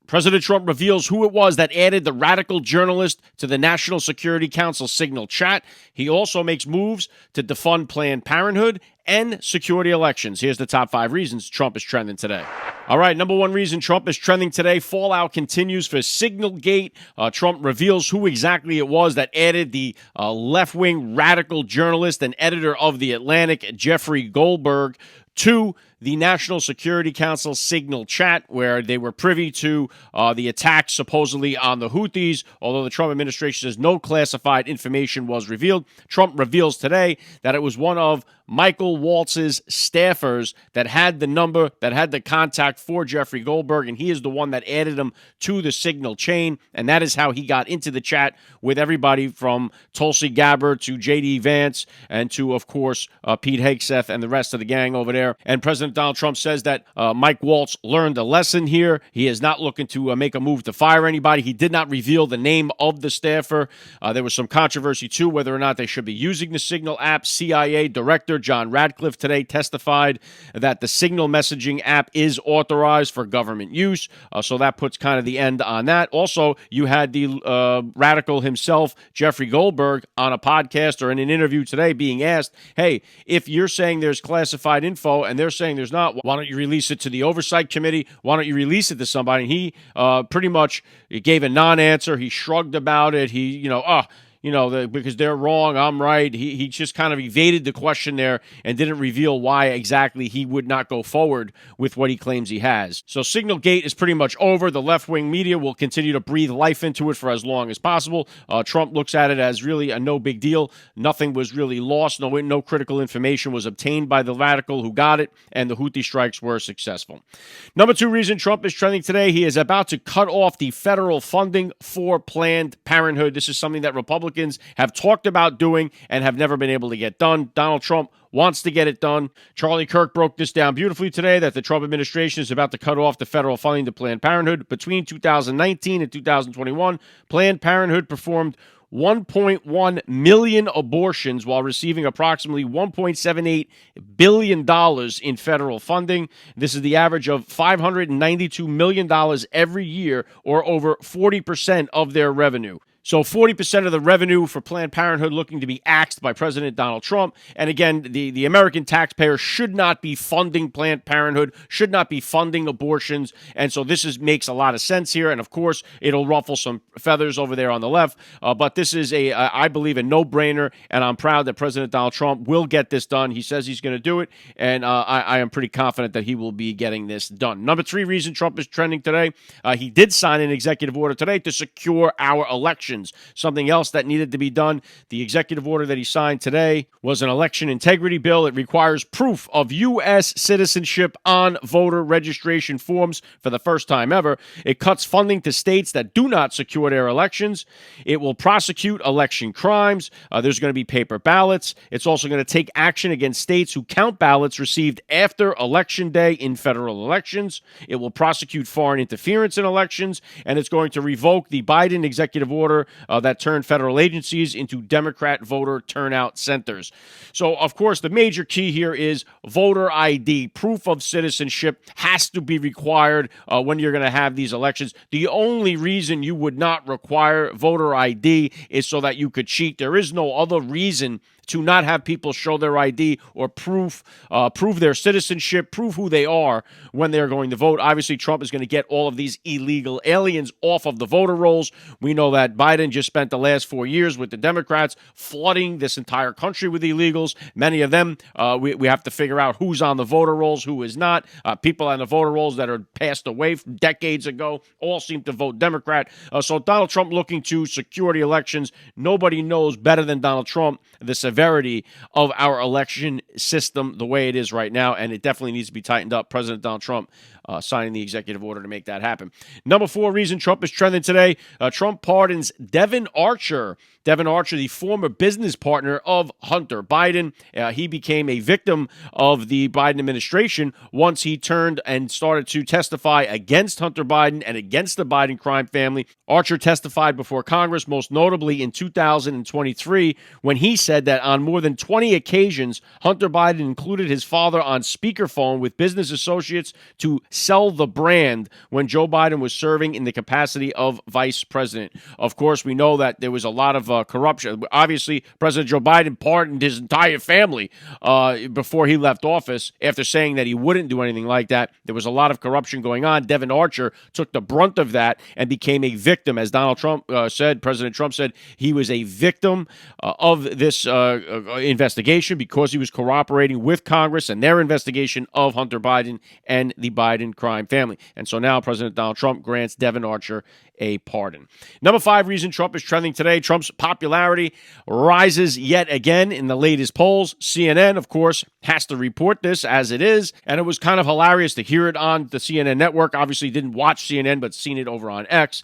President Trump reveals who it was that added the radical journalist to the National Security Council Signal chat. He also makes moves to defund Planned Parenthood and security elections. Here's the top 5 reasons Trump is trending today. All right, number 1 reason Trump is trending today, fallout continues for Signalgate. Trump reveals who exactly it was that added the left-wing radical journalist and editor of The Atlantic, Jeffrey Goldberg, to the National Security Council Signal chat, where they were privy to the attacks supposedly on the Houthis. Although the Trump administration says no classified information was revealed, Trump reveals today that it was one of Michael Waltz's staffers that had the number, that had the contact for Jeffrey Goldberg, and he is the one that added him to the Signal chain, and that is how he got into the chat with everybody from Tulsi Gabbard to J.D. Vance and to, of course, Pete Hegseth and the rest of the gang over there. And President Donald Trump says that Mike Waltz learned a lesson here. He is not looking to make a move to fire anybody. He did not reveal the name of the staffer. There was some controversy, too, whether or not they should be using the Signal app. CIA Director John Radcliffe today testified that the Signal messaging app is authorized for government use, so that puts kind of the end on that. Also, you had the radical himself, Jeffrey Goldberg, on a podcast or in an interview today being asked, hey, if you're saying there's classified info and they're saying there's not, why don't you release it to the Oversight Committee? Why don't you release it to somebody? And he pretty much gave a non-answer. He shrugged about it. Because they're wrong, I'm right. He just kind of evaded the question there and didn't reveal why exactly he would not go forward with what he claims he has. So Signalgate is pretty much over. The left-wing media will continue to breathe life into it for as long as possible. Trump looks at it as really a no big deal. Nothing was really lost. No critical information was obtained by the radical who got it, and the Houthi strikes were successful. Number 2 reason Trump is trending today, he is about to cut off the federal funding for Planned Parenthood. This is something that Republicans have talked about doing and have never been able to get done. Donald Trump wants to get it done. Charlie Kirk broke this down beautifully today, that the Trump administration is about to cut off the federal funding to Planned Parenthood. Between 2019 and 2021, Planned Parenthood performed 1.1 million abortions while receiving approximately $1.78 billion in federal funding. This is the average of $592 million every year, or over 40% of their revenue. So 40% of the revenue for Planned Parenthood looking to be axed by President Donald Trump. And again, the American taxpayer should not be funding Planned Parenthood, should not be funding abortions. And so this makes a lot of sense here. And of course, it'll ruffle some feathers over there on the left. But this is, I believe, a no-brainer. And I'm proud that President Donald Trump will get this done. He says he's going to do it. And I am pretty confident that he will be getting this done. Number 3 reason Trump is trending today, he did sign an executive order today to secure our elections. Something else that needed to be done. The executive order that he signed today was an election integrity bill. It requires proof of U.S. citizenship on voter registration forms for the first time ever. It cuts funding to states that do not secure their elections. It will prosecute election crimes. There's going to be paper ballots. It's also going to take action against states who count ballots received after Election Day in federal elections. It will prosecute foreign interference in elections, and it's going to revoke the Biden executive order that turned federal agencies into Democrat voter turnout centers. So, of course, the major key here is voter ID. Proof of citizenship has to be required when you're going to have these elections. The only reason you would not require voter ID is so that you could cheat. There is no other reason to not have people show their ID or prove their citizenship, prove who they are when they're going to vote. Obviously, Trump is going to get all of these illegal aliens off of the voter rolls. We know that Biden just spent the last 4 years with the Democrats flooding this entire country with illegals. Many of them, we have to figure out who's on the voter rolls, who is not. People on the voter rolls that are passed away from decades ago all seem to vote Democrat. So Donald Trump looking to secure the elections. Nobody knows better than Donald Trump the severity of our election system the way it is right now, and it definitely needs to be tightened up. President Donald Trump signing the executive order to make that happen. Number 4 reason Trump is trending today, Trump pardons Devon Archer. Devon Archer, the former business partner of Hunter Biden. He became a victim of the Biden administration once he turned and started to testify against Hunter Biden and against the Biden crime family. Archer testified before Congress, most notably in 2023, when he said that on more than 20 occasions, Hunter Biden included his father on speakerphone with business associates to sell the brand when Joe Biden was serving in the capacity of vice president. Of course, we know that there was a lot of corruption. Obviously, President Joe Biden pardoned his entire family before he left office after saying that he wouldn't do anything like that. There was a lot of corruption going on. Devon took the brunt of that and became a victim. As Donald Trump said, President Trump said he was a victim of this investigation because he was cooperating with Congress and their investigation of Hunter Biden and the Biden crime family. And so now President Donald Trump grants Devon Archer a pardon. Number 5 reason Trump is trending today. Trump's popularity rises yet again in the latest polls. CNN, of course, has to report this as it is. And it was kind of hilarious to hear it on the CNN network. Obviously didn't watch CNN, but seen it over on X.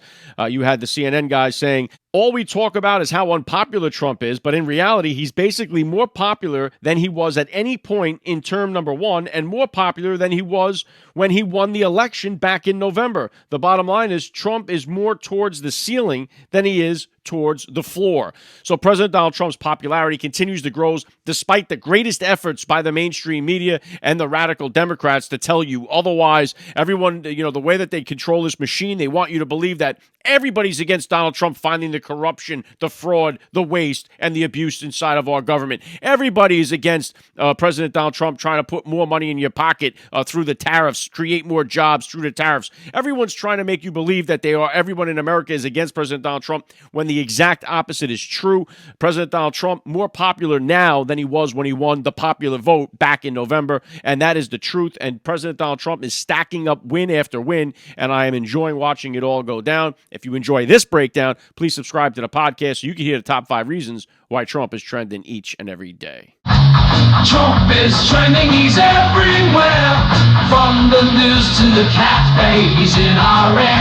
You had the CNN guys saying, all we talk about is how unpopular Trump is, but in reality, he's basically more popular than he was at any point in term number 1 and more popular than he was when he won the election back in November. The bottom line is Trump is more towards the ceiling than he is towards the floor. So President Donald Trump's popularity continues to grow despite the greatest efforts by the mainstream media and the radical Democrats to tell you otherwise. Everyone, the way that they control this machine, they want you to believe that everybody's against Donald Trump finding the corruption, the fraud, the waste, and the abuse inside of our government. Everybody is against President Donald Trump trying to put more money in your pocket through the tariffs, create more jobs through the tariffs. Everyone's trying to make you believe that everyone in America is against President Donald Trump when the exact opposite is true. President Donald Trump more popular now than he was when he won the popular vote back in November, and that is the truth. And President Donald Trump is stacking up win after win, and I am enjoying watching it all go down. If you enjoy this breakdown, please subscribe to the podcast so you can hear the top 5 reasons why Trump is trending each and every day. Trump is trending, he's everywhere. From the news to the cat babies in our air.